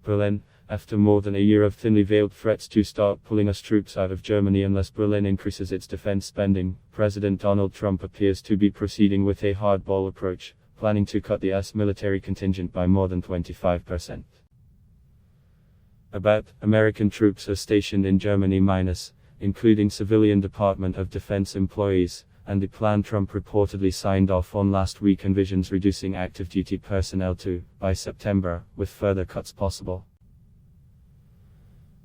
Berlin, after more than a year of thinly veiled threats to start pulling US troops out of Germany unless Berlin increases its defense spending, President Donald Trump appears to be proceeding with a hardball approach, planning to cut the US military contingent by more than 25%. About American troops are stationed in Germany including civilian Department of Defense employees, and the plan Trump reportedly signed off on last week envisions reducing active duty personnel to, by September, with further cuts possible.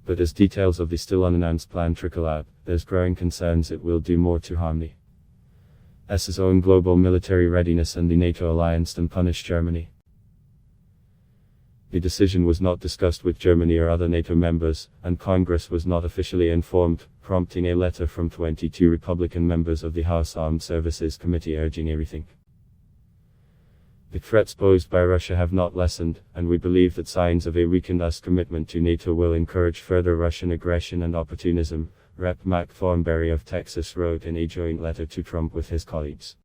But as details of the still unannounced plan trickle out, there's growing concerns it will do more to harm the US's own global military readiness and the NATO alliance than punish Germany. The decision was not discussed with Germany or other NATO members, and Congress was not officially informed, prompting a letter from 22 Republican members of the House Armed Services Committee urging a rethink. The threats posed by Russia have not lessened, and we believe that signs of a weakened US commitment to NATO will encourage further Russian aggression and opportunism, Rep. Mac Thornberry of Texas wrote in a joint letter to Trump with his colleagues.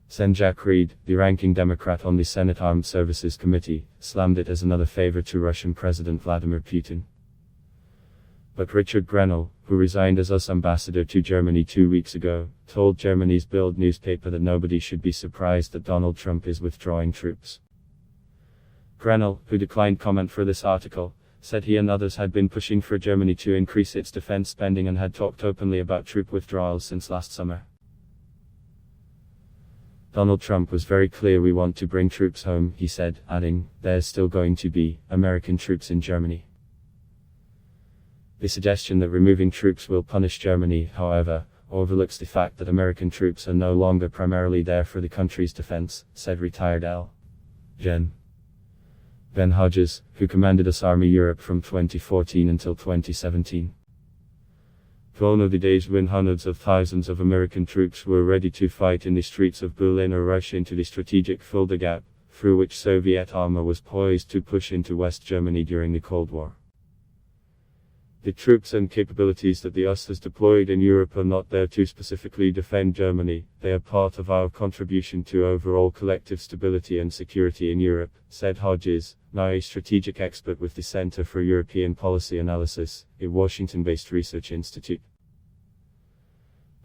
Sen. Jack Reed, the ranking Democrat on the Senate Armed Services Committee, slammed it as another favor to Russian President Vladimir Putin. But Richard Grenell, who resigned as US ambassador to Germany 2 weeks ago, told Germany's Bild newspaper that nobody should be surprised that Donald Trump is withdrawing troops. Grenell, who declined comment for this article, said he and others had been pushing for Germany to increase its defense spending and had talked openly about troop withdrawals since last summer. Donald Trump was very clear: we want to bring troops home, he said, adding, there's still going to be American troops in Germany. The suggestion that removing troops will punish Germany, however, overlooks the fact that American troops are no longer primarily there for the country's defense, said retired Gen. Ben Hodges, who commanded US Army Europe from 2014 until 2017. Gone are the days when hundreds of thousands of American troops were ready to fight in the streets of Berlin or rush into the strategic Fulda Gap, through which Soviet armor was poised to push into West Germany during the Cold War. The troops and capabilities that the US has deployed in Europe are not there to specifically defend Germany, they are part of our contribution to overall collective stability and security in Europe, said Hodges, now a strategic expert with the Center for European Policy Analysis, a Washington-based research institute.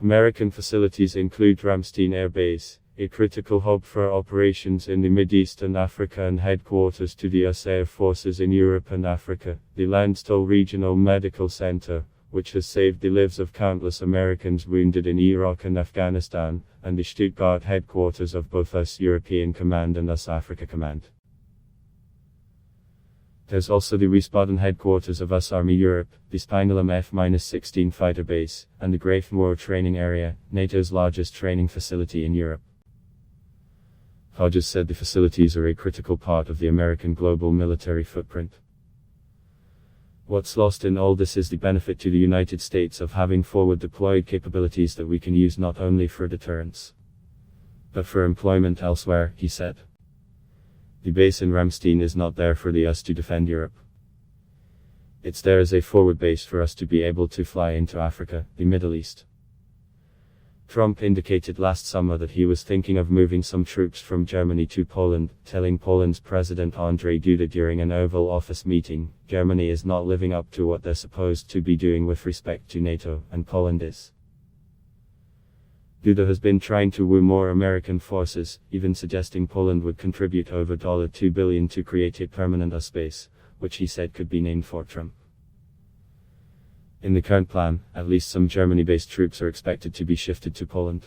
American facilities include Ramstein Air Base, a critical hub for operations in the Mideast and Africa and headquarters to the US Air Forces in Europe and Africa, the Landstuhl Regional Medical Center, which has saved the lives of countless Americans wounded in Iraq and Afghanistan, and the Stuttgart headquarters of both US European Command and US Africa Command. There's also the Wiesbaden headquarters of US Army Europe, the Spangdahlem F-16 fighter base, and the Grafenwohr training area, NATO's largest training facility in Europe. Hodges said the facilities are a critical part of the American global military footprint. What's lost in all this is the benefit to the United States of having forward-deployed capabilities that we can use not only for deterrence, but for employment elsewhere, he said. The base in Ramstein is not there for the US to defend Europe. It's there as a forward base for us to be able to fly into Africa, the Middle East. Trump indicated last summer that he was thinking of moving some troops from Germany to Poland, telling Poland's President Andrzej Duda during an Oval Office meeting, Germany is not living up to what they're supposed to be doing with respect to NATO, and Poland is. Duda has been trying to woo more American forces, even suggesting Poland would contribute over $2 billion to create a permanent US base, which he said could be named Fort Trump. In the current plan, at least some Germany-based troops are expected to be shifted to Poland.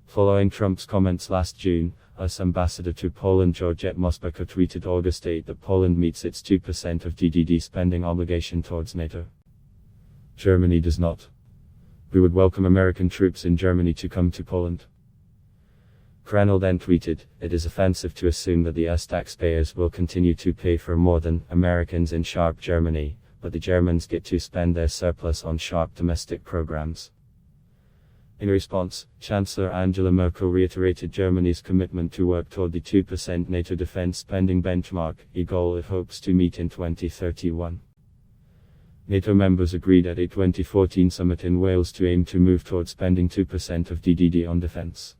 Following Trump's comments last June, US Ambassador to Poland Georgette Mosbaka tweeted August 8 that Poland meets its 2% of GDP spending obligation towards NATO. Germany does not. We would welcome American troops in Germany to come to Poland. Grenell then tweeted, it is offensive to assume that the US taxpayers will continue to pay for more than Americans in sharp Germany, but the Germans get to spend their surplus on sharp domestic programs. In response, Chancellor Angela Merkel reiterated Germany's commitment to work toward the 2% NATO defense spending benchmark, a goal it hopes to meet in 2031. NATO members agreed at a 2014 summit in Wales to aim to move toward spending 2% of GDP on defense.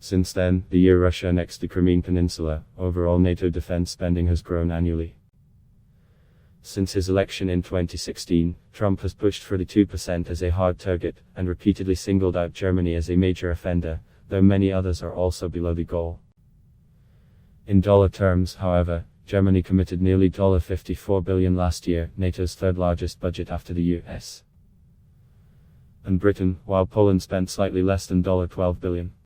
Since then, the year Russia annexed the Crimean Peninsula, overall NATO defense spending has grown annually. Since his election in 2016, Trump has pushed for the 2% as a hard target, and repeatedly singled out Germany as a major offender, though many others are also below the goal. In dollar terms, however, Germany committed nearly $54 billion last year, NATO's third largest budget after the US and Britain, while Poland spent slightly less than $12 billion.